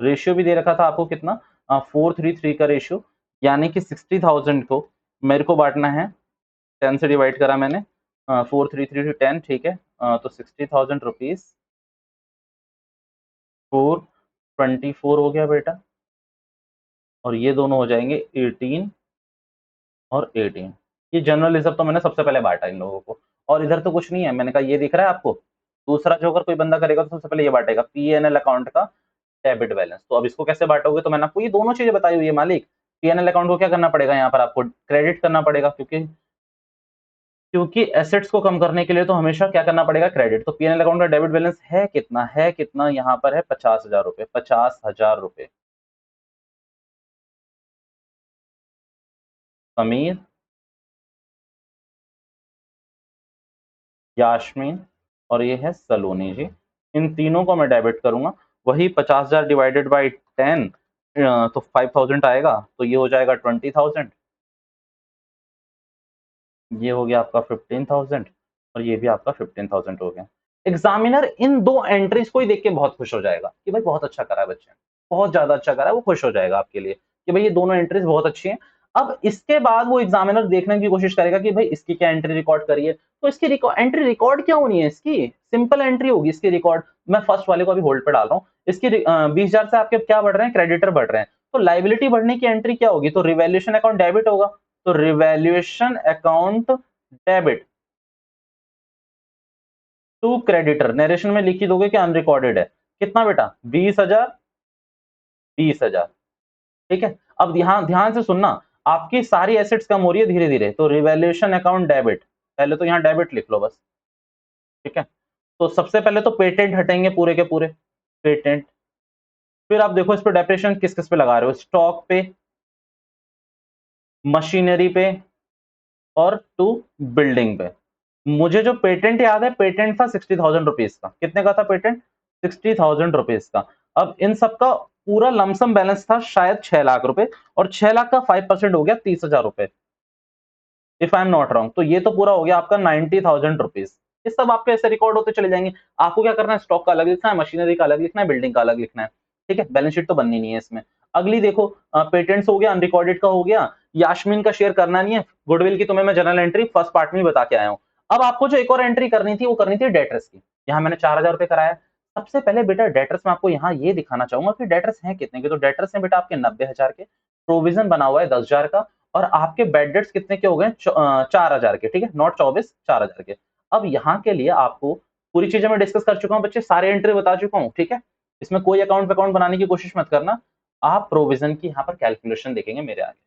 रेशियो भी दे रखा था आपको कितना, 433 का रेशियो, यानी कि 60,000 को मेरे को बांटना है, 10 से डिवाइड करा मैंने, 433 to 10, ठीक है। तो 60,000 रुपीज 424 हो गया बेटा, और ये दोनों हो जाएंगे 18 और 18। ये जनरल रिजर्व तो मैंने सबसे पहले बांटा इन लोगों को, और इधर तो कुछ नहीं है, मैंने कहा ये दिख रहा है आपको। दूसरा जो अगर कोई बंदा करेगा तो सबसे पहले ये बांटेगा पीएनएल अकाउंट का डेबिट बैलेंस। तो अब इसको कैसे बांटोगे, तो मैंने आपको ये दोनों चीजें बताई हुई है मालिक। पीएनएल अकाउंट को क्या करना पड़ेगा, यहाँ पर आपको क्रेडिट करना पड़ेगा, क्योंकि एसेट्स को कम करने के लिए तो हमेशा क्या करना पड़ेगा, क्रेडिट। तो पीएनएल अकाउंट का डेबिट बैलेंस है कितना, यहाँ पर है 50,000 रुपए, 50,000 रुपए। अमीर, यास्मीन और ये है सलोनी जी, इन तीनों को मैं डेबिट करूंगा। वही 50,000 डिवाइडेड बाई 10, तो 5,000 आएगा, तो ये हो जाएगा 20,000। ये हो गया आपका 15,000 और ये भी आपका 15,000 हो गया। एग्जामिनर इन दो एंट्रीज को ही देख के बहुत खुश हो जाएगा कि भाई बहुत अच्छा करा है बच्चे ने, बहुत ज्यादा अच्छा करा है, वो खुश हो जाएगा आपके लिए कि भाई ये दोनों एंट्रीज बहुत अच्छी हैं। अब इसके बाद वो एग्जामिनर देखने की कोशिश करेगा कि भाई इसकी क्या एंट्री रिकॉर्ड करिए, तो इसकी एंट्री रिकॉर्ड क्या होनी है, इसकी सिंपल एंट्री होगी इसकी रिकॉर्ड। मैं फर्स्ट वाले को अभी होल्ड पे डाल रहा हूँ। इसकी 20,000 से आपके क्या बढ़ रहे हैं, क्रेडिटर बढ़ रहे हैं, तो लाइबिलिटी बढ़ने की एंट्री क्या होगी, तो रिवैल्यूएशन अकाउंट डेबिट होगा। तो revaluation account debit to creditor, narration में लिख ही दोगे कि अनरिकॉर्डेड है। कितना बेटा, 20,000, 20,000। ठीक है, अब यहां ध्यान से सुनना, आपकी सारी एसेट्स कम हो रही है धीरे धीरे, तो रिवैल्यूएशन अकाउंट डेबिट, पहले तो यहां डेबिट लिख लो बस। ठीक है, तो सबसे पहले तो पेटेंट हटेंगे पूरे के पूरे, पेटेंट। फिर आप देखो इस पे डेप्रिसिएशन किस किस पे लगा रहे हो, स्टॉक पे, मशीनरी पे और टू बिल्डिंग पे। मुझे जो पेटेंट याद है, पेटेंट था 60,000 रुपीज का। कितने का था पेटेंट, 60,000 रुपीज का। अब इन सबका पूरा लमसम बैलेंस था शायद 6 लाख रुपए, और 6 लाख का 5% हो गया 30,000 रुपए, if I am not wrong. तो ये तो पूरा हो गया आपका 90,000 रुपीज। ये सब आपके ऐसे रिकॉर्ड होते चले जाएंगे। आपको क्या करना है, स्टॉक का अलग लिखना है, मशीनरी का अलग लिखना है, बिल्डिंग का अलग लिखना है। ठीक है, बैलेंस शीट तो बननी नहीं है इसमें। अगली देखो, पेटेंट्स हो गया, अनरिकॉर्डेड का हो गया, यास्मीन का शेयर करना नहीं है, गुडविल की तुम्हें मैं जनरल एंट्री फर्स्ट पार्ट में ही बता के आया हूँ। अब आपको जो एक और एंट्री करनी थी, वो करनी थी डेटर्स की। यहाँ मैंने 4,000 रुपए कराया। सबसे पहले बेटा डेटर्स में आपको यहाँ ये दिखाना चाहूंगा कि डेटर्स हैं कितने के। तो डेटर्स हैं बेटा आपके 90,000 के, प्रोविजन बना हुआ है 10,000 का, और आपके बेड डेट्स कितने के हो गए, 4,000 के। ठीक है, नॉट 24, 4,000 के। अब यहाँ के लिए आपको पूरी चीजें मैं डिस्कस कर चुका हूँ बच्चे, सारे एंट्री बता चुका हूँ। ठीक है, इसमें कोई अकाउंट अकाउंट बनाने की कोशिश मत करना, आप प्रोविजन की यहाँ पर कैलकुलेशन देखेंगे मेरे आगे।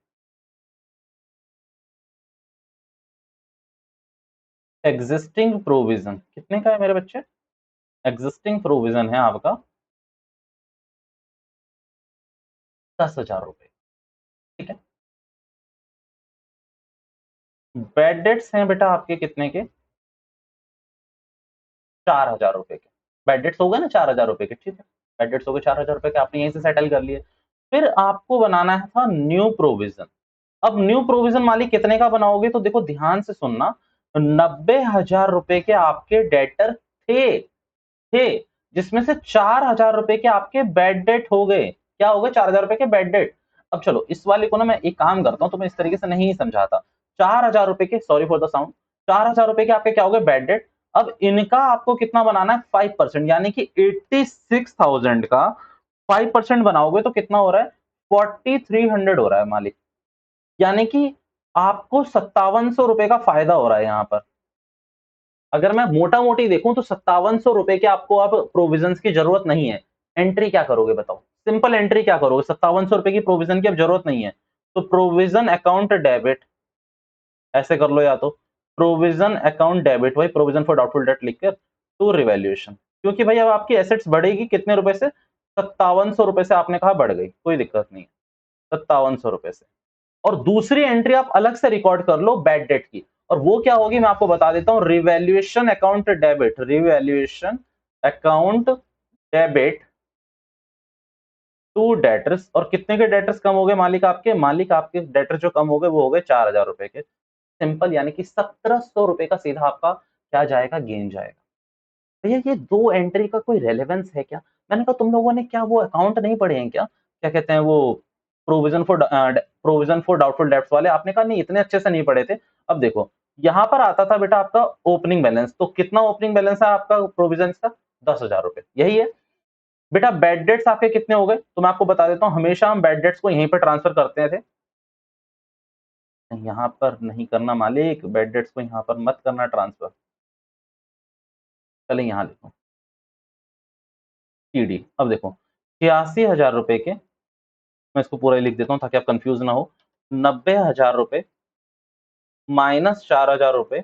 एग्जिस्टिंग प्रोविजन कितने का है मेरे बच्चे, एग्जिस्टिंग प्रोविजन है आपका 10,000 रुपए। ठीक है, बेड डेट्स हैं बेटा आपके कितने के, 4,000 रुपए के। बेड डेट्स हो गए ना 4,000 रुपए के। ठीक है, बेड डेट्स हो गए 4,000 रुपए के, आपने यहीं से सेटल कर लिए। फिर आपको बनाना था न्यू प्रोविजन। अब न्यू प्रोविजन मालिक कितने का बनाओगे, तो देखो ध्यान से सुनना, 90,000 रुपए के आपके डेटर थे, जिसमें से 4,000 रुपए के आपके बेड डेट हो गए। क्या हो गए, 4,000 रुपए के बेड डेट। अब चलो इस वाले को ना मैं एक काम करता हूं, तो मैं इस तरीके से नहीं समझाता। 4,000 रुपए के, सॉरी फॉर द साउंड, 4,000 रुपए के आपके क्या हो गए, बेड डेट। अब इनका आपको कितना बनाना है, 5%, यानी कि 86,000 का 5% बनाओगे तो कितना हो रहा है, 4,300 हो रहा है मालिक। यानी कि आपको 5700 रुपए का फायदा हो रहा है यहाँ पर। अगर मैं मोटा मोटी देखूं तो 5700 रुपए के आपको अब प्रोविजन की जरूरत नहीं है। एंट्री क्या करोगे बताओ, सिंपल एंट्री क्या करोगे, 5700 रुपए की प्रोविजन की अब जरूरत नहीं है। तो प्रोविजन अकाउंट डेबिट, ऐसे कर लो, या तो प्रोविजन अकाउंट डेबिट, वही प्रोविजन फॉर डाउटफुल डेट लिखकर टू रिवैल्यूएशन। क्योंकि भाई अब आपकी एसेट्स बढ़ेगी कितने रुपए से, 5700 रुपए से, आपने कहा बढ़ गई, कोई दिक्कत नहीं है, 5700 रुपए से। और दूसरी एंट्री आप अलग से रिकॉर्ड कर लो बैड डेट की, और वो क्या होगी मैं आपको बता देता हूं, revaluation account debit, revaluation account debit to debtors. और कितने के डेटर्स कम हो गए मालिक आपके डेटर जो कम हो गए वो हो गए 4,000 रुपए के। सिंपल, यानी कि 1,700 रुपए का सीधा आपका क्या जाएगा, गेन जाएगा। भैया ये दो एंट्री का कोई रेलेवेंस है क्या, मैंने कहा तुम लोगों ने क्या वो अकाउंट नहीं पढ़े हैं क्या, क्या कहते हैं वो, प्रोविजन फॉर डाउटफुल डेब्ट्स वाले। आपने कहा नहीं इतने अच्छे से नहीं पढ़े थे। अब देखो यहां पर आता था बेटा आपका ओपनिंग बैलेंस, तो कितना ओपनिंग बैलेंस है आपका प्रोविजन का, 10,000 रुपए, यही है। बेटा बैड डेट्स आपके कितने हो गए, तो मैं आपको बता देता हूँ, हमेशा हम बैड डेट्स को यहीं पर ट्रांसफर करते थे। यहाँ पर नहीं करना मालिक, बैड डेट्स को यहाँ पर मत करना ट्रांसफर। पहले यहाँ लिखो टीडी। अब देखो 86,000 रुपए के, मैं इसको पूरा ही लिख देता हूँ ताकि आप कंफ्यूज ना हो। 90,000 रुपए माइनस 4,000 रुपए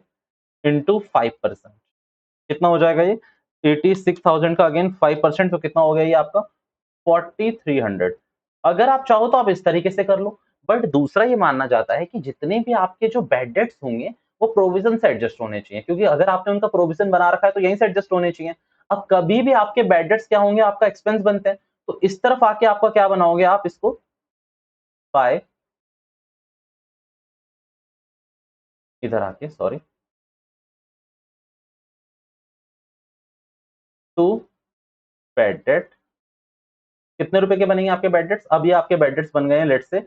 इंटू 5%, कितना हो जाएगा ये? 86,000 का अगेन 5%, तो कितना हो गया ये आपका? 4,300। अगर आप चाहो तो आप इस तरीके से कर लो, बट दूसरा ये मानना जाता है कि जितने भी आपके जो बैड डेट्स होंगे वो प्रोविजन से एडजस्ट होने चाहिए, क्योंकि अगर आपने उनका प्रोविजन बना रखा है तो यहीं से एडजस्ट होने चाहिए। अब कभी भी आपके बैड डेट्स क्या होंगे? आपका एक्सपेंस बनते हैं, तो इस तरफ आके आपका क्या बनाओगे आप इसको? बाय, इधर आके सॉरी, टू बैड डेट। कितने रुपए के बनेंगे आपके बैड डेट्स? अब ये आपके बैड डेट्स बन गए हैं लेट से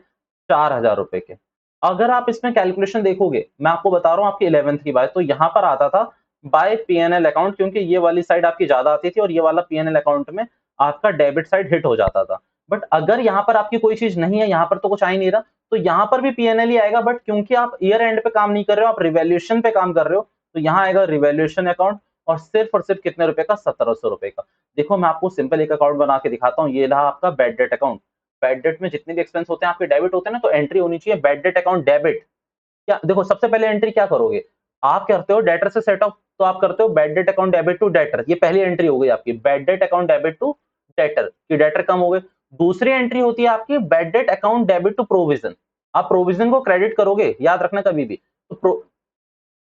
4,000 रुपए के। अगर आप इसमें कैलकुलेशन देखोगे, मैं आपको बता रहा हूँ आपकी 11th की बात, तो यहाँ पर आता था बाय पीएनएल अकाउंट, क्योंकि ये वाली साइड आपकी ज्यादा आती थी और ये वाला पीएनएल अकाउंट में आपका डेबिट साइड हिट हो जाता था। बट अगर यहाँ पर आपकी कोई चीज नहीं है, यहाँ पर तो कुछ आ ही नहीं रहा, तो यहाँ पर भी पीएनएल ही आएगा, बट क्योंकि आप ईयर एंड पे काम नहीं कर रहे हो, आप रिवैल्यूएशन पे काम कर रहे हो, तो यहाँ आएगा रिवैल्यूएशन अकाउंट, और सिर्फ कितने रुपए का? 1,700 रुपए का। देखो मैं आपको सिंपल एक अकाउंट बना के दिखाता हूँ, ये रहा आपका bad debt account. Bad debt में जितने भी एक्सपेंस होते हैं आपके डेबिट होते हैं ना, तो एंट्री होनी चाहिए बैड डेट अकाउंट डेबिट। क्या देखो, सबसे पहले एंट्री क्या करोगे? आप करते हो डेटर से सेट ऑफ, तो आप करते हो bad debt account debit to debtor, ये पहली एंट्री हो गई आपकी, bad debt account debit to debtor, कि डेटर कम हो गए। दूसरी एंट्री होती है आपकी bad debt account debit to provision, आप प्रोविजन को क्रेडिट करोगे, याद रखना कभी भी। तो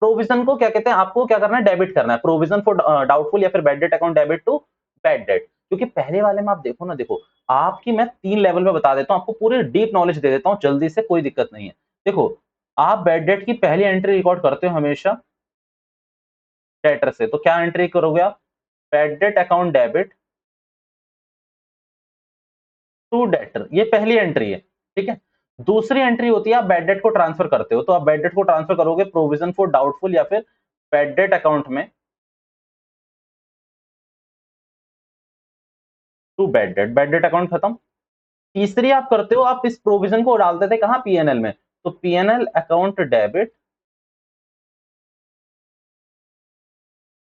प्रोविजन को क्या कहते हैं? आपको क्या करना है? डेबिट करना है, प्रोविजन फॉर डाउटफुल या फिर bad debt account debit to bad debt. क्योंकि पहले वाले में आप देखो ना, देखो आपकी मैं 3 लेवल में बता देता हूं, आपको पूरी डीप नॉलेज दे देता हूं जल्दी से, कोई दिक्कत नहीं है। देखो, आप बैड डेट की पहली एंट्री रिकॉर्ड करते हो हमेशा डेटर से, तो क्या एंट्री करोगे आप? Bad debt account debit to debtor, ये पहली एंट्री है, ठीक है। दूसरी एंट्री होती है आप बैड डेट को ट्रांसफर करते हो, तो आप बैड डेट को ट्रांसफर करोगे प्रोविजन फॉर डाउटफुल या फिर बैड डेट अकाउंट में to bad debt, bad debt account खत्म। तीसरी आप करते हो, आप इस प्रोविजन को डालते थे कहां? पीएनएल में, तो PNL account debit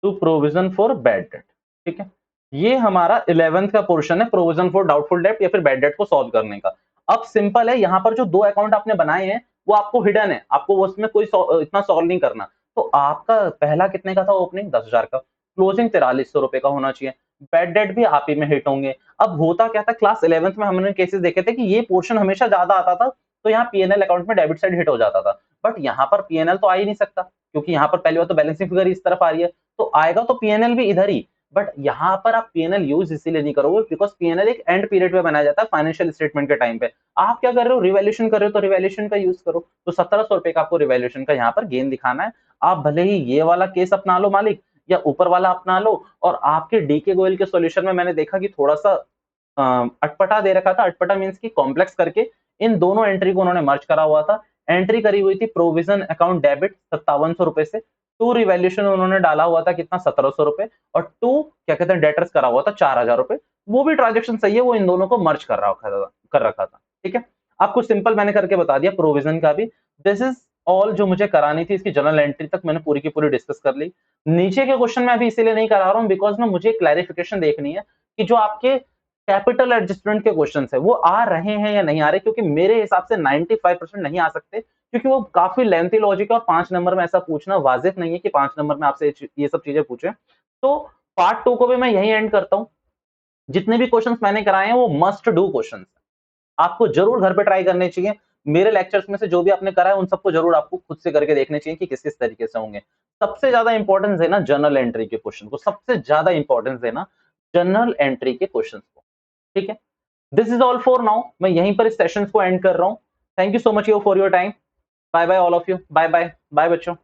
to provision for bad debt, ठीक है। ये हमारा 11th का पोर्शन है, प्रोविजन फॉर डाउटफुल डेट या फिर बैड डेट को सॉल्व करने का। अब सिंपल है, यहां पर जो दो अकाउंट आपने बनाए हैं वो आपको हिडन है, आपको उसमें कोई इतना सॉल्व नहीं करना। तो आपका पहला कितने का था ओपनिंग? 10,000 का, क्लोजिंग 4,300 रुपए का होना चाहिए। बैड डेट भी आप ही में हिट होंगे। अब होता क्या था, क्लास 11th में हमने केसेस देखे थे कि ये पोर्शन हमेशा ज्यादा आता था, तो यहाँ पीएनएल अकाउंट में डेबिट साइड हिट हो जाता था। बट यहाँ पर पीएनएल तो आ ही नहीं सकता, क्योंकि यहाँ पर पहली बार तो बैलेंसिंग फिगर इस तरफ आ रही है, तो आएगा तो पीएनएल भी इधर ही। बट यहाँ पर आप पीएनएल यूज इसीलिए नहीं करोगे बिकॉज पीएनएल एक एंड पीरियड पे बनाया जाता है फाइनेंशियल स्टेटमेंट के टाइम पे। आप क्या कर रहे हो? रिवैल्यूएशन कर रहे हो, तो रिवैल्यूएशन का यूज करो। तो 1,700 रुपए का आपको रिवैल्यूएशन का यहाँ पर गेन दिखाना है। आप भले ही ये वाला केस अपना लो मालिक, या ऊपर वाला अपना लो। और आपके डीके गोयल के सॉल्यूशन में मैंने देखा कि थोड़ा सा अटपटा दे रखा था, अटपटा मीन्स की कॉम्प्लेक्स करके इन दोनों एंट्री को उन्होंने मर्ज करा हुआ था। एंट्री करी हुई थी प्रोविजन अकाउंट डेबिट 5700 रुपए से, टू रिवैल्यूएशन उन्होंने डाला हुआ था कितना? 1,700 रुपए, और टू क्या कहते हैं डेटर्स करा हुआ था 4,000 रुपए। वो भी ट्रांजेक्शन सही है, वो इन दोनों को मर्ज कर रखा था, ठीक है। आपको सिंपल मैंने करके बता दिया प्रोविजन का भी। दिस इज ऑल जो मुझे करानी थी, इसकी जनरल एंट्री तक मैंने पूरी की पूरी डिस्कस कर ली। नीचे के क्वेश्चन में अभी इसीलिए नहीं करा रहा हूँ बिकॉज ना मुझे क्लैरिफिकेशन देखनी है कि जो आपके कैपिटल एडजस्टमेंट के क्वेश्चंस है वो आ रहे हैं या नहीं आ रहे, क्योंकि मेरे हिसाब से 95% नहीं आ सकते, क्योंकि वो काफी लेंथी लॉजिक है और 5 नंबर में ऐसा पूछना वाजिब नहीं है कि 5 नंबर में आपसे ये सब चीजें पूछे। तो पार्ट 2 को भी मैं यही एंड करता हूँ। जितने भी क्वेश्चंस मैंने कराए हैं वो मस्ट डू क्वेश्चंस, आपको जरूर घर पे ट्राई करने चाहिए। मेरे लेक्चर्स में से जो भी आपने करा है उन सबको जरूर आपको खुद से करके देखने चाहिए कि किस किस तरीके से होंगे। सबसे ज्यादा इंपॉर्टेंस देना जर्नल एंट्री के क्वेश्चन को, सबसे ज्यादा इंपॉर्टेंस देना जर्नल एंट्री के क्वेश्चन को, ठीक है। This is all for now, मैं यहीं पर इस सेशन को एंड कर रहा हूं। Thank you so much for your time. Bye bye all of you, bye bye, bye बच्चों।